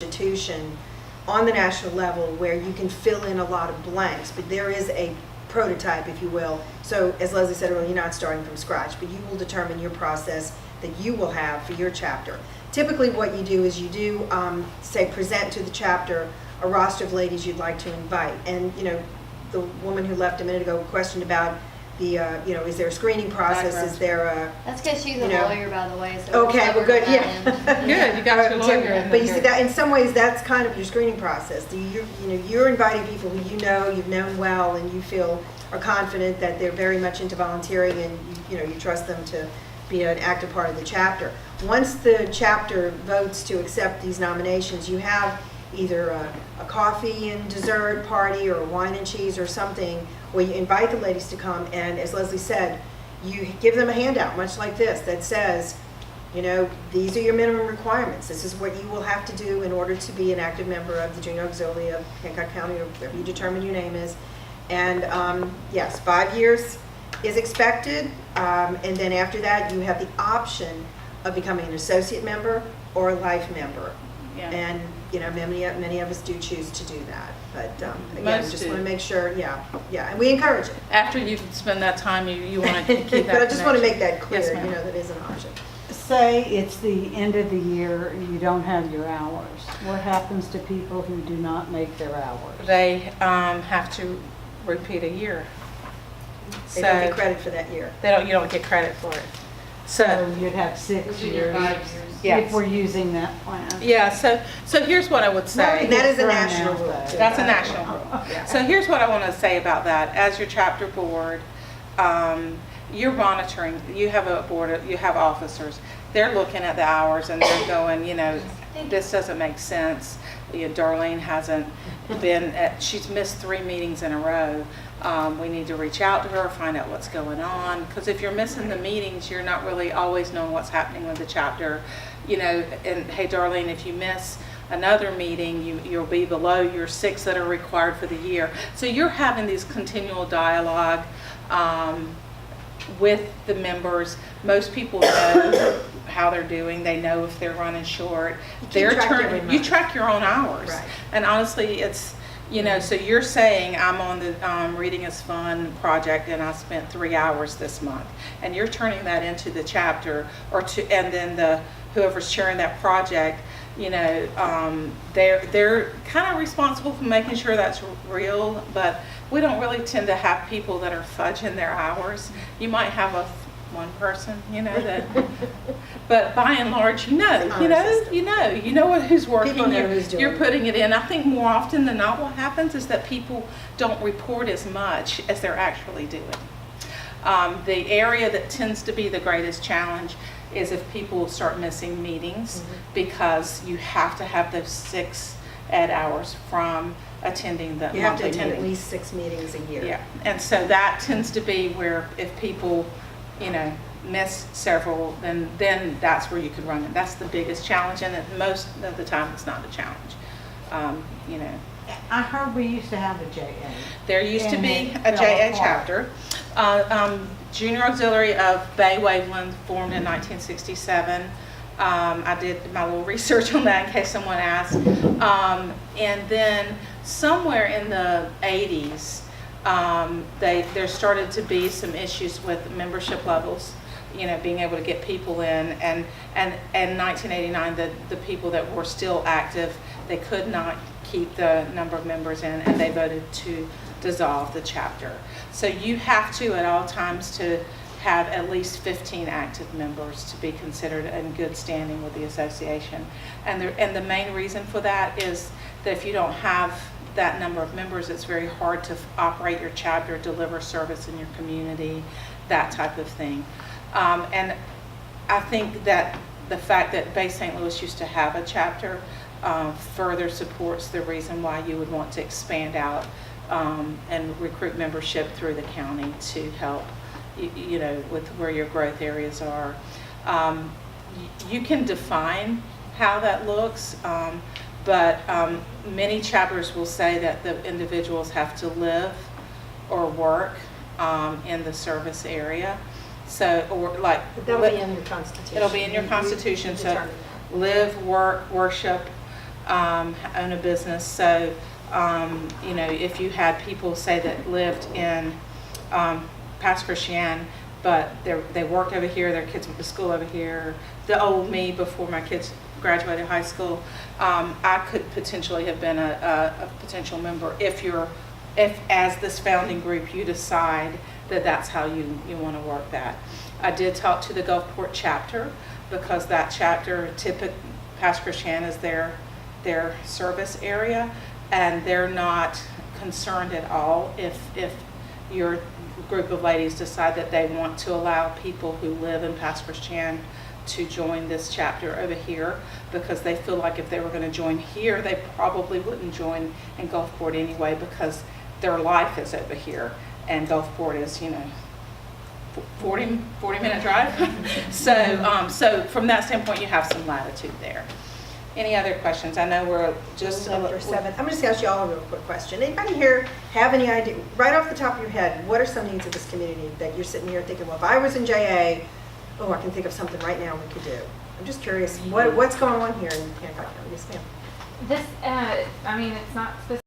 institution on the national level where you can fill in a lot of blanks, but there is a prototype, if you will. So as Leslie said earlier, you're not starting from scratch, but you will determine your process that you will have for your chapter. Typically what you do is you do, say, present to the chapter a roster of ladies you'd like to invite. And, you know, the woman who left a minute ago questioned about the, you know, is there a screening process? Background. Is there a... That's because she's a you know. lawyer, by the way. So Okay, well, good, yeah. Good, you got your lawyer in But you see here. that, in some ways, that's kind of your screening process. You know, you're inviting people who you know, you've known well, and you feel are confident that they're very much into volunteering, and you know, you trust them to be an active part of the chapter. Once the chapter votes to accept these nominations, you have either a coffee and dessert party or a wine and cheese or something where you invite the ladies to come, and as Leslie said, you give them a handout, much like this, that says, you know, these are your minimum requirements. This is what you will have to do in order to be an active member of the Junior Auxiliary of Hancock County, or whatever you determine your name is. And yes, 5 years is expected, and then after that, you have the option of becoming an associate member or a life member. Yeah. And you know, many of us do choose to do that. But again, Most just do. want to make sure, yeah, and we encourage it. After you spend that time, you want to keep that But I just want to make connection. that clear, Yes, you ma'am. know, that is an option. Say it's the end of the year and you don't have your hours. What happens to people who do not make their hours? They have to repeat a year. They don't get credit for that year. You don't get credit for it. So So, you'd have 6 years Yes. if we're using that plan. yeah, so here's what I would say. And that is a Thrown national out rule, there. too. That's a national rule. Yeah. So here's what I want to say about that. As your chapter board, you're monitoring, you have a board, you have officers. They're looking at the hours and they're going, you know, this doesn't make sense. You know, Darlene hasn't been she's missed 3 meetings in a row. We need to reach out to her, find out what's going on. Because if you're missing the meetings, you're not really always knowing what's happening with the chapter. You know, and hey, Darlene, if you miss another meeting, you'll be below your 6 that are required for the year. So you're having these continual dialogue with the members. Most people know how they're doing. They know if they're running short. keep track every You month. track your own hours. Right. And honestly, it's, you know, so you're saying I'm on the Reading is Fun project and I spent 3 hours this month. And you're turning that into the chapter and then whoever's chairing that project, you know, they're kind of responsible for making sure that's real, but we don't really tend to have people that are fudging their hours. You might have one person, you know, that, but by and large, you know who's working. People know who's doing You're it. putting it in. I think more often than not, what happens is that people don't report as much as they're actually doing. The area that tends to be the greatest challenge is if people start missing meetings because you have to have those 6 ed hours from attending the You have to monthly attend at meeting. least 6 meetings a year. Yeah, and so that tends to be where if people, you know, miss several, then that's where you could run it. That's the biggest challenge, and most of the time it's not a challenge. You know, I heard we used to have a JA. there used to And be it a fell JA apart. chapter. Junior Auxiliary of Bay Waveland formed in 1967. I did my little research on that in case someone asked. And then somewhere in the 80s, there started to be some issues with membership levels, you know, being able to get people in. And in 1989, the people that were still active, they could not keep the number of members in, and they voted to dissolve the chapter. So you have to, at all times, to have at least 15 active members to be considered in good standing with the association. And the main reason for that is that if you don't have that number of members, it's very hard to operate your chapter, deliver service in your community, that type of thing. And I think that the fact that Bay St. Louis used to have a chapter further supports the reason why you would want to expand out and recruit membership through the county to help, you know, with where your growth areas are. You can define how that looks, but many chapters will say that the individuals have to live or work in the service area. So, or like, But that'll be in your constitution. it'll be in your You constitution. So determine that. live, work, worship, own a business. So, you know, if you had people say that lived in Pass Christian, but they worked over here, their kids went to school over here, the old me before my kids graduated high school, I could potentially have been a potential member if as this founding group you decide that that's how you want to work that. I did talk to the Gulfport chapter because that chapter, Pass Christian is their service area, and they're not concerned at all if your group of ladies decide that they want to allow people who live in Pass Christian to join this chapter over here, because they feel like if they were going to join here, they probably wouldn't join in Gulfport anyway, because their life is over here, and Gulfport is, you know, 40-minute drive. So from that standpoint, you have some latitude there. Any other questions? I know we're just After 7. I'm just going to ask you all a real quick question. Anybody here have any idea, right off the top of your head, what are some needs of this community that you're sitting here thinking, well, if I was in JA, oh, I can think of something right now we could do? I'm just curious, what's going on here in Hancock County? Yes, ma'am. This, I mean, it's not specific